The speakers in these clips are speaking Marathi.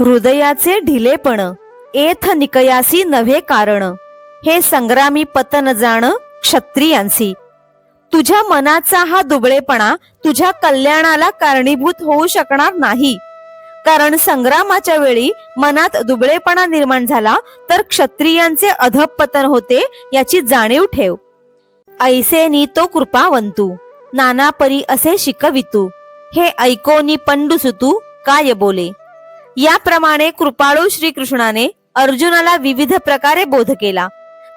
हृदयाचे ढिलेपण एथ निकयासी नव्हे कारण, हे संग्रामी पतन जाण क्षत्रियांसी. तुझ्या मनाचा हा दुबळेपणा तुझ्या कल्याणाला कारणीभूत होऊ शकणार नाही. कारण संग्रामाच्या वेळी मनात दुबळेपणा निर्माण झाला तर क्षत्रियांचे अधःपतन होते याची जाणीव ठेव. ऐसे नी तो कृपावंतू नाना परी असे शिकवितू, हे ऐकोनी पंडुसुतू काय बोले. याप्रमाणे कृपाळू श्रीकृष्णाने अर्जुनाला विविध प्रकारे बोध केला.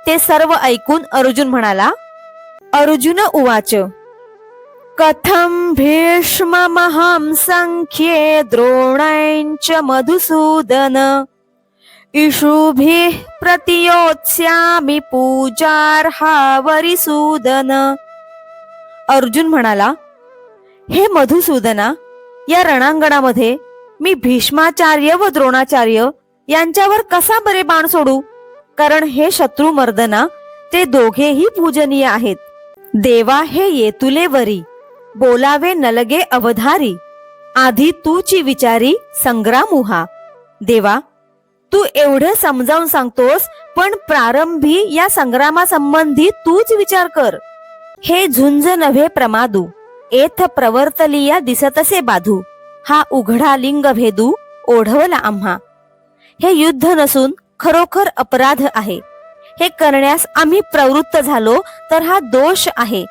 ते सर्व ऐकून अर्जुन म्हणाला, अर्जुन उवाच कथं भीष्ममहं संख्ये द्रोणैश्च मधुसूदन, इषुभिः प्रतियोत्स्यामि पूजार्हा वरिसूदन. अर्जुन म्हणाला, हे मधुसूदना, या रणांगणामध्ये मी भीष्माचार्य व द्रोणाचार्य यांच्यावर कसा बरे बाण सोडू. कारण हे शत्रू मर्दना, ते दोघेही पूजनीय आहेत. देवा हे येतुले वरी, बोलावे नलगे अवधारी. आधी तूची विचारी संग्रामुहा. देवा, तू एवढं समजावून सांगतोस, पण प्रारंभी या संग्रामासंबंधी तूच विचार कर. हे झुंज नव्हे प्रमादू, एथ प्रवर्तलिया दिसतसे बाधू. हा उघडा लिंग भेदू ओढवला आम्हा. हे युद्ध नसून खरोखर अपराध आहे. हे करण्यास आम्ही प्रवृत्त झालो तर हा दोष आहे.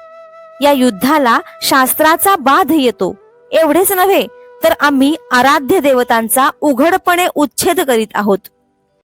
या युद्धाला शास्त्राचा बाध येतो. एवढेच नव्हे तर आम्ही आराध्य देवतांचा उघडपणे उच्छेद करीत आहोत.